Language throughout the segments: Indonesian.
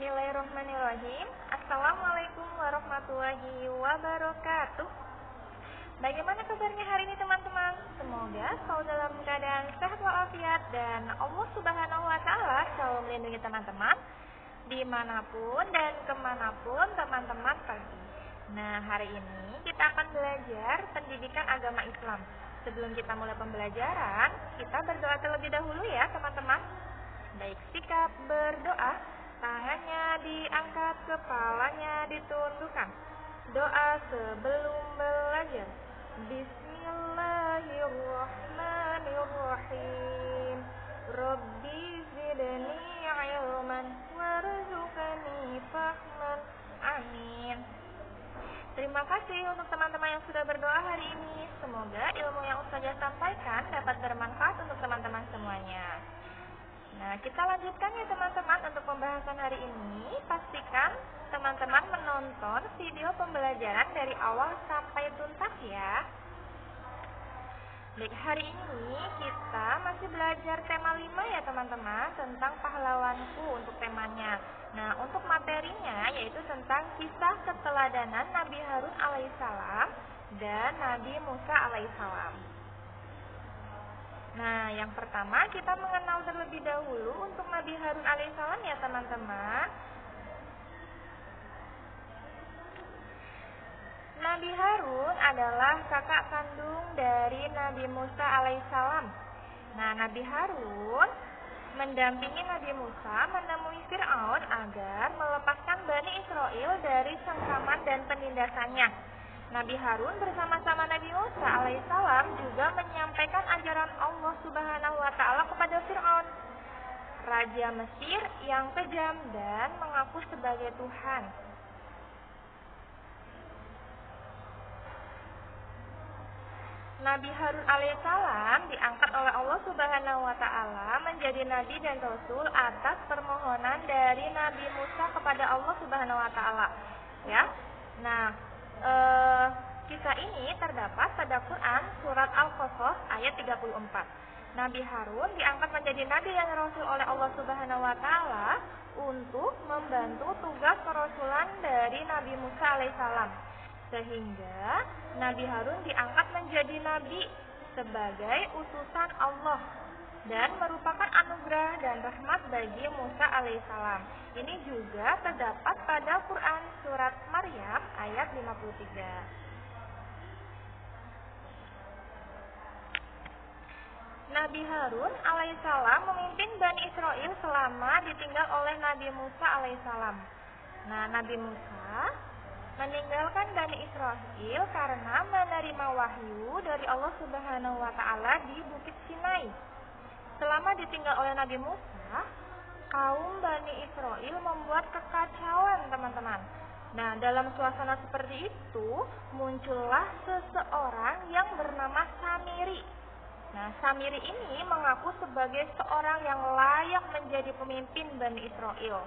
Bismillahirrahmanirrahim. Assalamualaikum warahmatullahi wabarakatuh. Bagaimana kabarnya hari ini teman-teman? Semoga selalu dalam keadaan sehat walafiat dan Allah Subhanahu wa Ta'ala selalu melindungi teman-teman dimanapun dan kemanapun teman-teman pergi. Nah, hari ini kita akan belajar pendidikan agama Islam. Sebelum kita mulai pembelajaran, kita berdoa terlebih dahulu ya teman-teman. Baik, sikap berdoa, tangannya diangkat, kepalanya ditundukkan. Doa sebelum belajar. Bismillahirrahmanirrahim. Rabbi zidni ilman warzuqni fahman. Amin. Terima kasih untuk teman-teman yang sudah berdoa hari ini. Semoga ilmu yang Ustazah sampaikan dapat bermanfaat untuk teman-teman semuanya. Nah, kita lanjutkan ya teman-teman untuk pembahasan hari ini. Pastikan teman-teman menonton video pembelajaran dari awal sampai tuntas ya. Baik, hari ini kita masih belajar tema 5 ya teman-teman, tentang pahlawanku untuk temanya. Nah, untuk materinya yaitu tentang kisah keteladanan Nabi Harun alaihissalam dan Nabi Musa alaihissalam. Nah, yang pertama kita mengenal terlebih dahulu untuk Nabi Harun alaihissalam ya teman-teman. Nabi Harun adalah kakak kandung dari Nabi Musa alaihissalam. Nah, Nabi Harun mendampingi Nabi Musa menemui Fir'aun agar melepaskan Bani Israel dari cengkraman dan penindasannya. Nabi Harun bersama-sama Nabi Musa alaihissalam juga menyampaikan ajaran Allah Subhanahu wa Ta'ala kepada Fir'aun, raja Mesir yang kejam dan mengaku sebagai Tuhan. Nabi Harun alaihissalam diangkat oleh Allah Subhanahu wa Ta'ala menjadi nabi dan rasul atas permohonan dari Nabi Musa kepada Allah Subhanahu wa Ta'ala. Ya. Nah, kisah ini terdapat pada Quran surat Al-Qasas ayat 34. Nabi Harun diangkat menjadi nabi dan rasul oleh Allah Subhanahu wa Ta'ala untuk membantu tugas kerasulan dari Nabi Musa alaihissalam. Sehingga Nabi Harun diangkat menjadi nabi sebagai utusan Allah dan merupakan anugerah dan rahmat bagi Musa alaihissalam. Ini juga terdapat pada Quran surat Maryam ayat 53. Nabi Harun alaihissalam memimpin Bani Israel selama ditinggal oleh Nabi Musa alaihissalam. Nah, Nabi Musa meninggalkan Bani Israel karena menerima wahyu dari Allah Subhanahu wa Ta'ala di Bukit Sinai. Selama ditinggal oleh Nabi Musa, kaum Bani Israel membuat kekacauan teman-teman. Nah, dalam suasana seperti itu muncullah seseorang yang bernama Samiri. Nah, Samiri ini mengaku sebagai seorang yang layak menjadi pemimpin Bani Israel.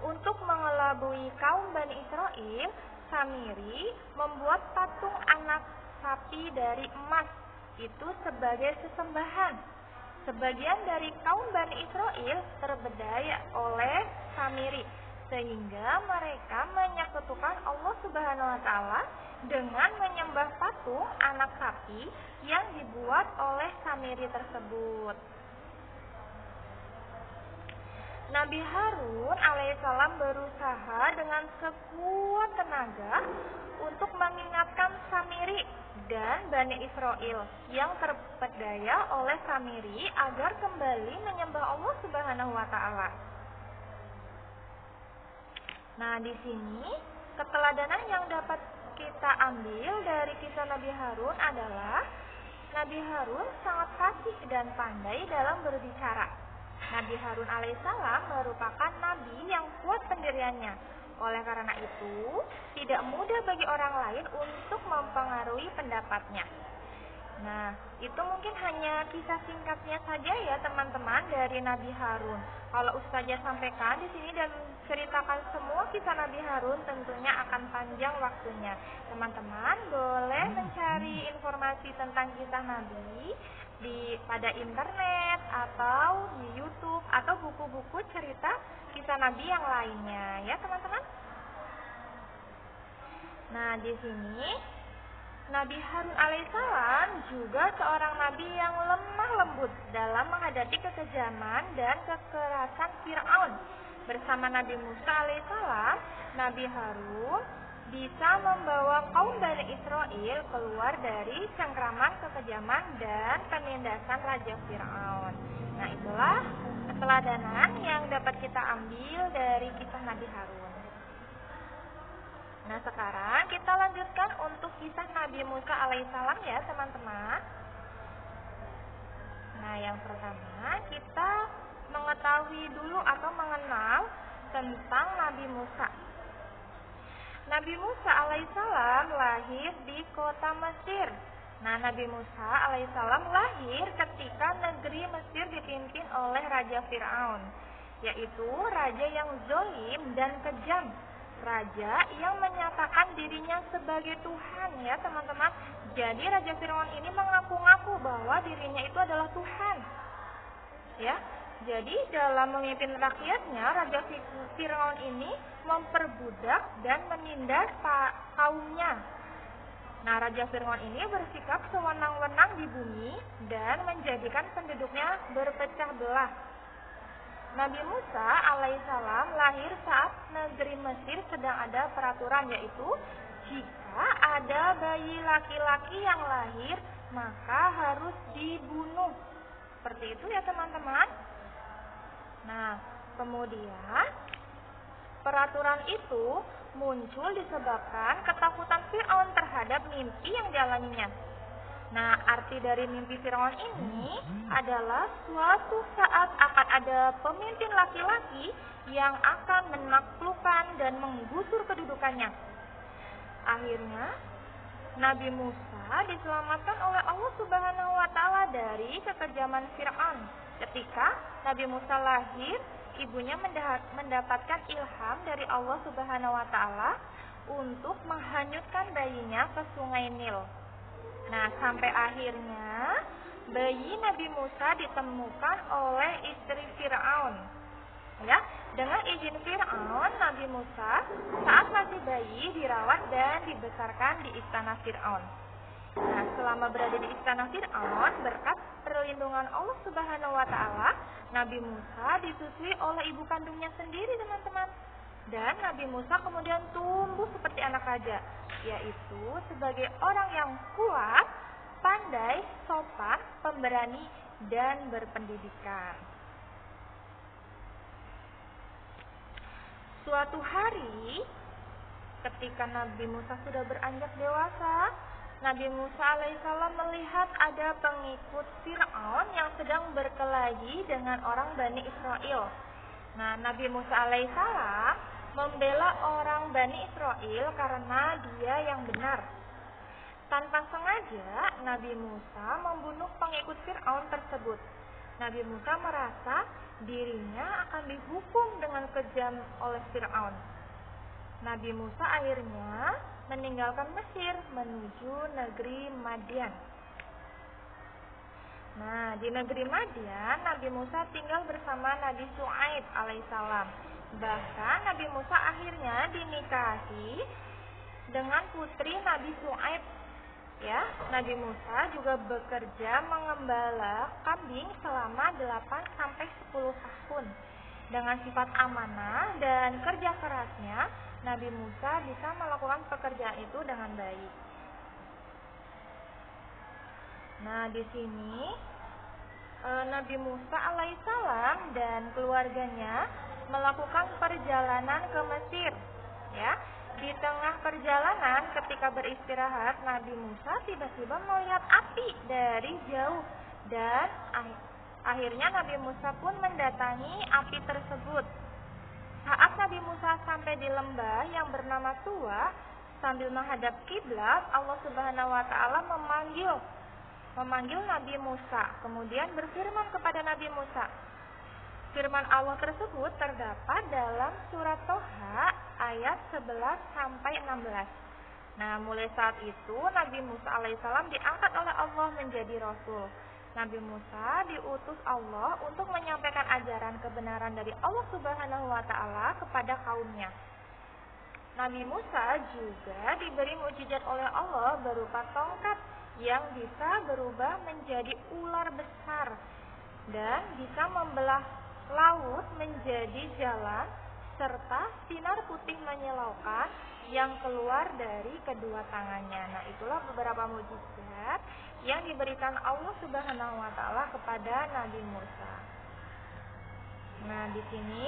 Untuk mengelabui kaum Bani Israel, Samiri membuat patung anak sapi dari emas itu sebagai sesembahan. Sebagian dari kaum Bani Israel terbedaya oleh Samiri, sehingga mereka menyekutukan Allah Subhanahu wa Ta'ala dengan menyembah patung anak sapi yang dibuat oleh Samiri tersebut. Nabi Harun alaihissalam berusaha dengan sekuat tenaga untuk mengingatkan Samiri dan Bani Israel yang terpedaya oleh Samiri agar kembali menyembah Allah Subhanahu wa Ta'ala. Nah, di sini keteladanan yang dapat kita ambil dari kisah Nabi Harun adalah Nabi Harun sangat fasih dan pandai dalam berbicara. Nabi Harun alaihissalam merupakan nabi yang kuat pendiriannya. Oleh karena itu, tidak mudah bagi orang lain untuk mempengaruhi pendapatnya. Nah, itu mungkin hanya kisah singkatnya saja ya teman-teman dari Nabi Harun. Kalau Ustazah sampaikan di sini dan ceritakan semua kisah Nabi Harun tentunya akan panjang waktunya. Teman-teman boleh mencari informasi tentang kisah Nabi pada internet atau di YouTube atau buku-buku cerita kisah Nabi yang lainnya, ya teman-teman. Nah, di sini Nabi Harun alaihissalam juga seorang nabi yang lemah lembut dalam menghadapi kekejaman dan kekerasan Fir'aun. Bersama Nabi Musa alaihissalam, Nabi Harun bisa membawa kaum Bani Israel keluar dari cengkraman kekejaman dan penindasan Raja Fir'aun. Nah, itulah keteladanan yang dapat kita ambil dari kisah Nabi Harun. Nah, sekarang kita lanjutkan untuk kisah Nabi Musa alaihissalam ya teman-teman. Nah, yang pertama kita mengetahui dulu atau mengenal tentang Nabi Musa. Nabi Musa alaihissalam lahir di kota Mesir. Nah, Nabi Musa alaihissalam lahir ketika negeri Mesir dipimpin oleh Raja Fir'aun, yaitu raja yang zalim dan kejam. Raja yang menyatakan dirinya sebagai Tuhan ya teman-teman. Jadi Raja Fir'aun ini mengaku-ngaku bahwa dirinya itu adalah Tuhan. Ya. Jadi dalam memimpin rakyatnya, Raja Fir'aun ini memperbudak dan menindas kaumnya. Nah, Raja Fir'aun ini bersikap sewenang-wenang di bumi dan menjadikan penduduknya berpecah belah. Nabi Musa alaihissalam lahir saat negeri Mesir sedang ada peraturan, yaitu jika ada bayi laki-laki yang lahir maka harus dibunuh. Seperti itu ya teman-teman. Nah, kemudian peraturan itu muncul disebabkan ketakutan Fir'aun terhadap mimpi yang dialaminya. Nah, arti dari mimpi Fir'aun ini adalah suatu saat akan ada pemimpin laki-laki yang akan menaklukkan dan menggusur kedudukannya. Akhirnya, Nabi Musa diselamatkan oleh Allah Subhanahu wa Ta'ala dari kekejaman Fir'aun. Ketika Nabi Musa lahir, ibunya mendapatkan ilham dari Allah Subhanahu wa Ta'ala untuk menghanyutkan bayinya ke Sungai Nil. Nah, sampai akhirnya bayi Nabi Musa ditemukan oleh istri Fir'aun. Ya, dengan izin Fir'aun, Nabi Musa saat masih bayi dirawat dan dibesarkan di istana Fir'aun. Nah, selama berada di istana Fir'aun, berkat perlindungan Allah Subhanahu wa Ta'ala, Nabi Musa disusui oleh ibu kandungnya sendiri, teman-teman. Dan Nabi Musa kemudian tumbuh seperti anak raja, yaitu sebagai orang yang kuat, pandai, sopan, pemberani, dan berpendidikan. Suatu hari, ketika Nabi Musa sudah beranjak dewasa, Nabi Musa alaihissalam melihat ada pengikut Fir'aun yang sedang berkelahi dengan orang Bani Israel. Nah, Nabi Musa alaihissalam membela orang Bani Israel karena dia yang benar. Tanpa sengaja, Nabi Musa membunuh pengikut Fir'aun tersebut. Nabi Musa merasa dirinya akan dihukum dengan kejam oleh Fir'aun. Nabi Musa akhirnya meninggalkan Mesir menuju negeri Madian. Nah, di negeri Madian, Nabi Musa tinggal bersama Nabi Syuaib alaihissalam. Bahkan Nabi Musa akhirnya dinikahi dengan putri Nabi Syuaib. Ya, Nabi Musa juga bekerja mengembala kambing selama 8-10 tahun. Dengan sifat amanah dan kerja kerasnya, Nabi Musa bisa melakukan pekerjaan itu dengan baik. Nah, di sini Nabi Musa alaihissalam dan keluarganya melakukan perjalanan ke Mesir. Ya, di tengah perjalanan ketika beristirahat, Nabi Musa tiba-tiba melihat api dari jauh dan akhirnya Nabi Musa pun mendatangi api tersebut. Saat Nabi Musa sampai di lembah yang bernama Tua, sambil menghadap kiblat, Allah Subhanahu wa Ta'ala memanggil Nabi Musa, kemudian berfirman kepada Nabi Musa. Firman Allah tersebut terdapat dalam surat Toha ayat 11-16. Nah, mulai saat itu Nabi Musa alaihissalam diangkat oleh Allah menjadi Rasul. Nabi Musa diutus Allah untuk menyampaikan ajaran kebenaran dari Allah Subhanahu wa taala kepada kaumnya. Nabi Musa juga diberi mukjizat oleh Allah berupa tongkat yang bisa berubah menjadi ular besar dan bisa membelah laut menjadi jalan, serta sinar putih menyilaukan yang keluar dari kedua tangannya. Nah, itulah beberapa mukjizat yang diberikan Allah Subhanahu wa taala kepada Nabi Musa. Nah, di sini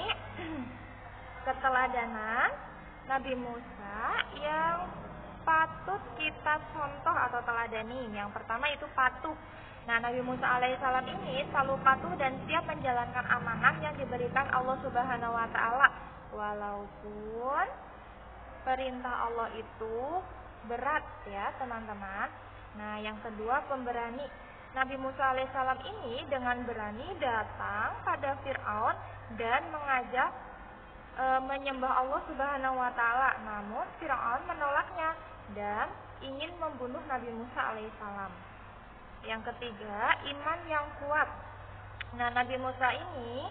keteladanan Nabi Musa yang patut kita contoh atau teladani. Yang pertama itu patuh. Nah, Nabi Musa alaihissalam ini selalu patuh dan siap menjalankan amanah yang diberikan Allah Subhanahu wa taala, walaupun perintah Allah itu berat ya, teman-teman. Nah, yang kedua pemberani. Nabi Musa alaihissalam ini dengan berani datang pada Fir'aun dan mengajak menyembah Allah Subhanahu wa taala. Namun Fir'aun menolaknya dan ingin membunuh Nabi Musa alaihissalam. Yang ketiga, iman yang kuat. Nah, Nabi Musa ini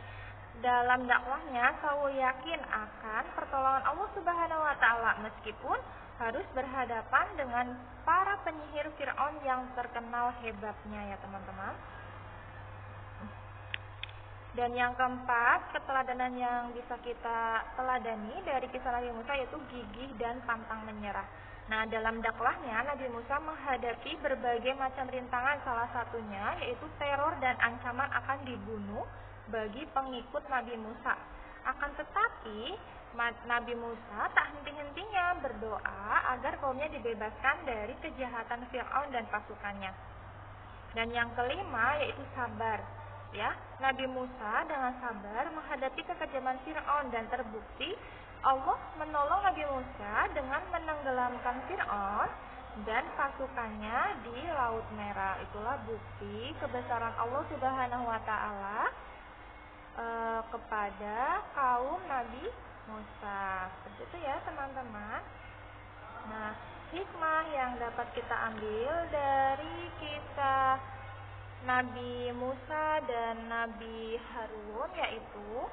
dalam dakwahnya selalu yakin akan pertolongan Allah Subhanahu wa taala meskipun harus berhadapan dengan para penyihir Fir'aun yang terkenal hebatnya ya, teman-teman. Dan yang keempat, keteladanan yang bisa kita teladani dari kisah Nabi Musa yaitu gigih dan pantang menyerah. Nah, dalam dakwahnya Nabi Musa menghadapi berbagai macam rintangan, salah satunya yaitu teror dan ancaman akan dibunuh bagi pengikut Nabi Musa. Akan tetapi Nabi Musa tak henti-hentinya berdoa agar kaumnya dibebaskan dari kejahatan Fir'aun dan pasukannya. Dan yang kelima yaitu sabar. Ya, Nabi Musa dengan sabar menghadapi kekejaman Fir'aun dan terbukti Allah menolong Nabi Musa dengan menenggelamkan Fir'aun dan pasukannya di Laut Merah. Itulah bukti kebesaran Allah Subhanahu wa taala kepada kaum Nabi Musa. Seperti itu ya, teman-teman. Nah, hikmah yang dapat kita ambil dari kisah Nabi Musa dan Nabi Harun yaitu,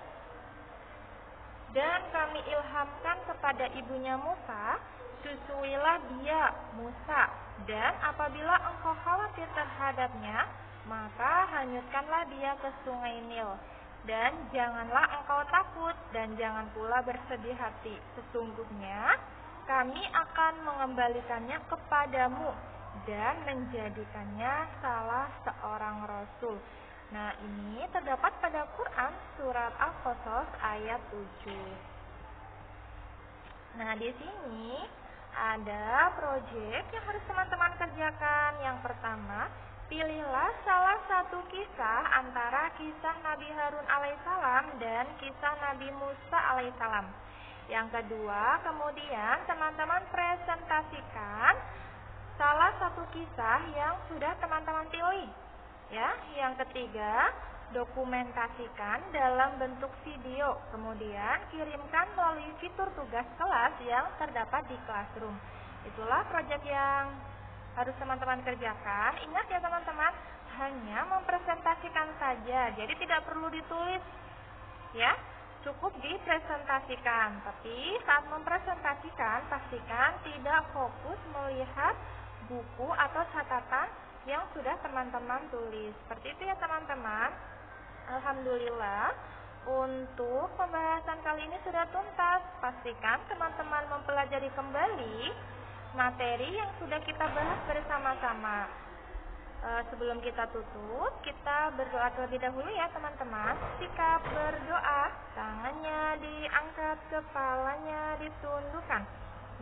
dan kami ilhamkan kepada ibunya Musa, susuilah dia Musa, dan apabila engkau khawatir terhadapnya, maka hanyutkanlah dia ke sungai Nil. Dan janganlah engkau takut dan jangan pula bersedih hati, sesungguhnya kami akan mengembalikannya kepadamu dan menjadikannya salah seorang rasul. Nah, ini terdapat pada Quran surat Al-Qasas ayat 7. Nah, di sini ada proyek yang harus teman-teman kerjakan. Yang pertama, pilihlah salah satu kisah antara kisah Nabi Harun alaihissalam dan kisah Nabi Musa alaihissalam. Yang kedua, kemudian teman-teman presentasikan salah satu kisah yang sudah teman-teman pilih. Ya, yang ketiga, dokumentasikan dalam bentuk video. Kemudian kirimkan melalui fitur tugas kelas yang terdapat di Classroom. Itulah proyek yang harus teman-teman kerjakan. Ingat ya teman-teman, hanya mempresentasikan saja. Jadi tidak perlu ditulis. Ya, cukup dipresentasikan. Tapi saat mempresentasikan, pastikan tidak fokus melihat buku atau catatan yang sudah teman-teman tulis. Seperti itu ya teman-teman. Alhamdulillah, untuk pembahasan kali ini sudah tuntas. Pastikan teman-teman mempelajari kembali materi yang sudah kita bahas bersama-sama. Sebelum kita tutup, kita berdoa terlebih dahulu ya teman-teman. Sikap berdoa, tangannya diangkat, kepalanya ditundukkan,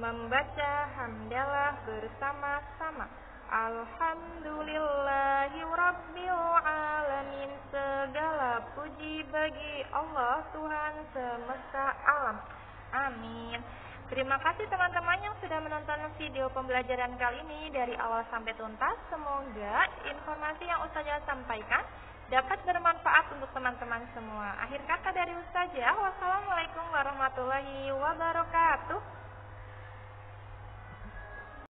membaca hamdalah bersama-sama. Alhamdulillahi rabbil alamin. Segala puji bagi Allah, Tuhan semesta alam. Amin. Terima kasih teman-teman yang sudah menonton video pembelajaran kali ini dari awal sampai tuntas. Semoga informasi yang Ustazah sampaikan dapat bermanfaat untuk teman-teman semua. Akhir kata dari Ustazah, wassalamualaikum warahmatullahi wabarakatuh.